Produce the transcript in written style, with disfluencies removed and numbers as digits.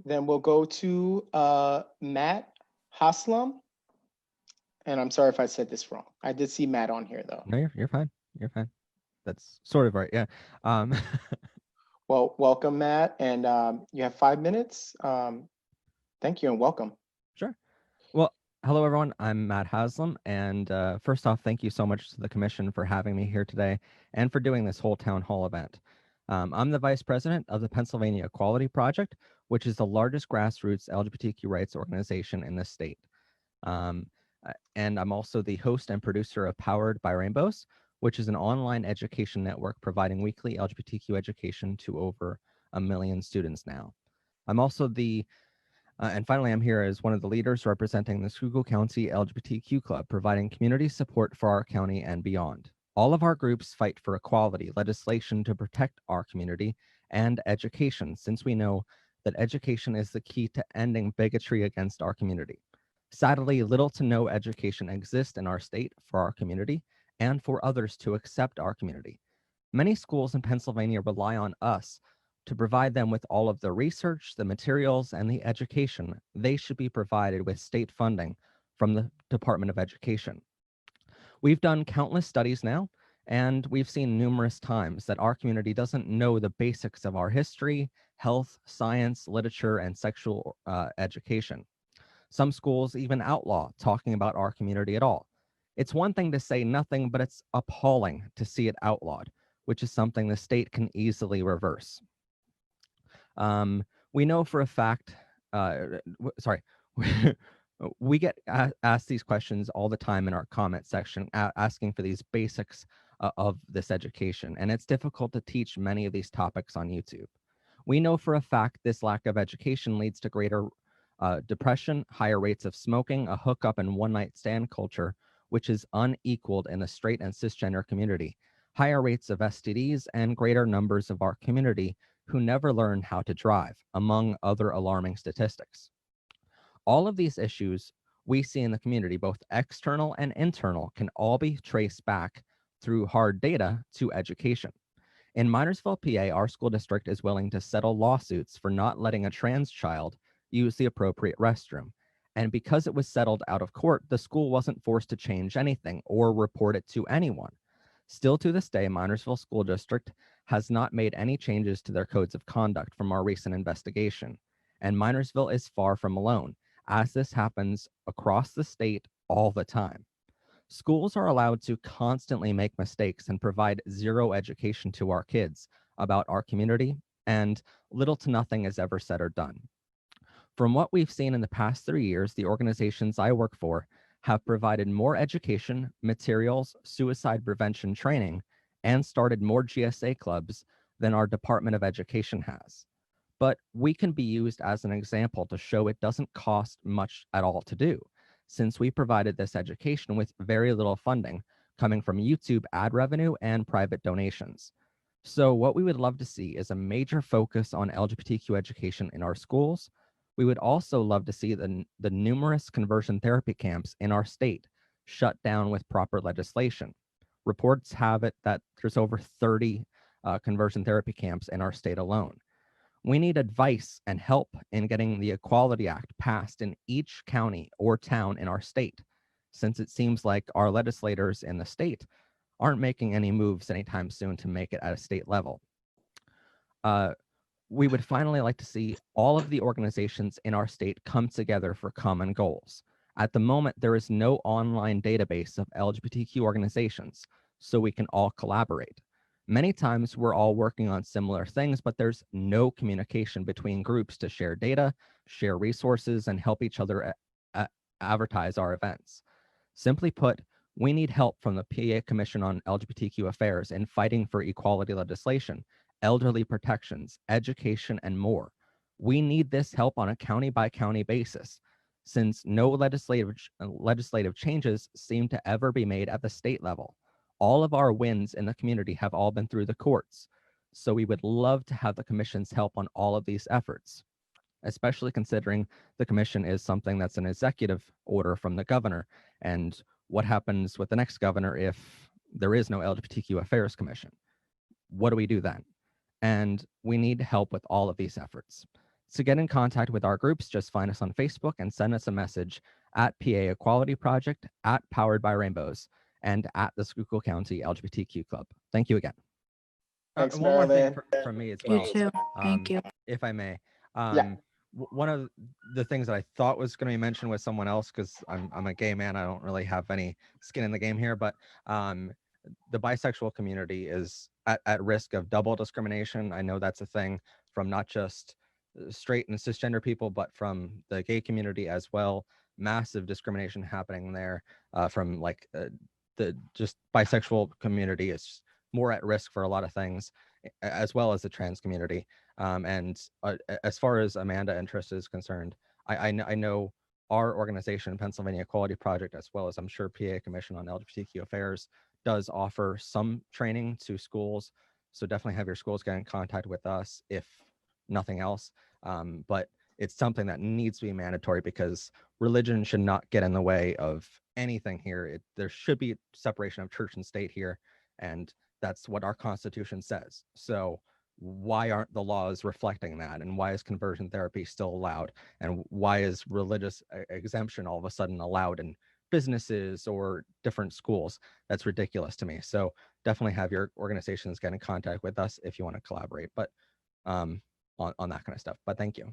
Then we'll go to Matt Haslam. And I'm sorry if I said this wrong. I did see Matt on here though. No, you're fine. You're fine. That's sort of right. Yeah. Um, Well, welcome, Matt. And you have 5 minutes. Thank you and welcome. sure. Well, hello everyone. I'm Matt Haslam, and first off, thank you so much to the commission for having me here today and for doing this whole town hall event. I'm the vice president of the Pennsylvania Equality Project, which is the largest grassroots LGBTQ rights organization in the state. Um, and I'm also the host and producer of Powered by Rainbows, which is an online education network providing weekly LGBTQ education to over 1 million students now. I'm also and finally, I'm here as one of the leaders representing the Schuylkill County LGBTQ Club, providing community support for our county and beyond. All of our groups fight for equality, legislation to protect our community, and education, since we know that education is the key to ending bigotry against our community. Sadly, little to no education exists in our state for our community and for others to accept our community. Many schools in Pennsylvania rely on us to provide them with all of the research, the materials, and the education. They should be provided with state funding from the Department of Education. We've done countless studies now, and we've seen numerous times that our community doesn't know the basics of our history, health, science, literature, and sexual education. Some schools even outlaw talking about our community at all. It's one thing to say nothing, but it's appalling to see it outlawed, which is something the state can easily reverse. We know for a fact, sorry, we get asked these questions all the time in our comment section, asking for these basics of this education, and it's difficult to teach many of these topics on YouTube. We know for a fact this lack of education leads to greater depression, higher rates of smoking, a hookup and one-night stand culture, which is unequaled in the straight and cisgender community, higher rates of STDs, and greater numbers of our community who never learn how to drive, among other alarming statistics. All of these issues we see in the community, both external and internal, can all be traced back through hard data to education. In Minersville, PA, our school district is willing to settle lawsuits for not letting a trans child use the appropriate restroom. And because it was settled out of court, the school wasn't forced to change anything or report it to anyone. Still to this day, Minersville School District has not made any changes to their codes of conduct from our recent investigation. And Minersville is far from alone, as this happens across the state all the time. Schools are allowed to constantly make mistakes and provide zero education to our kids about our community, and little to nothing is ever said or done. From what we've seen in the past 3 years, the organizations I work for have provided more education, materials, suicide prevention training, and started more GSA clubs than our Department of Education has. But we can be used as an example to show it doesn't cost much at all to do, since we provided this education with very little funding coming from YouTube ad revenue and private donations. So what we would love to see is a major focus on LGBTQ education in our schools. We would also love to see the numerous conversion therapy camps in our state shut down with proper legislation. Reports have it that there's over 30 conversion therapy camps in our state alone. We need advice and help in getting the Equality Act passed in each county or town in our state, since it seems like our legislators in the state aren't making any moves anytime soon to make it at a state level. We would finally like to see all of the organizations in our state come together for common goals. At the moment, there is no online database of LGBTQ organizations, so we can all collaborate. Many times we're all working on similar things, but there's no communication between groups to share data, share resources, and help each other advertise our events. Simply put, we need help from the PA Commission on LGBTQ Affairs in fighting for equality legislation, elderly protections, education, and more. We need this help on a county by county basis, since no legislative changes seem to ever be made at the state level. All of our wins in the community have all been through the courts, so we would love to have the commission's help on all of these efforts, especially considering the commission is something that's an executive order from the governor, and what happens with the next governor if there is no LGBTQ Affairs Commission? What do we do then? And we need help with all of these efforts. To get in contact with our groups, just find us on Facebook and send us a message at PA Equality Project, at Powered by Rainbows, and at the Schuylkill County LGBTQ Club. Thank you again. Thanks, One more thing Marilyn. from me as You well, too. Thank you. if I may. Yeah. One of the things that I thought was going to be mentioned with someone else, because I'm a gay man, I don't really have any skin in the game here, but the bisexual community is at risk of double discrimination. I know that's a thing from not just straight and cisgender people, but from the gay community as well. Massive discrimination happening there from like the just bisexual community is more at risk for a lot of things, as well as the trans community. And as far as Amanda interest is concerned, I know our organization, Pennsylvania Equality Project, as well as I'm sure PA Commission on LGBTQ Affairs, does offer some training to schools. So definitely have your schools get in contact with us if nothing else. But it's something that needs to be mandatory because religion should not get in the way of anything here. There should be separation of church and state here. And that's what our Constitution says. So why aren't the laws reflecting that? And why is conversion therapy still allowed? And why is religious exemption all of a sudden allowed in businesses or different schools? That's ridiculous to me. So definitely have your organizations get in contact with us if you want to collaborate, but on that kind of stuff. But thank you.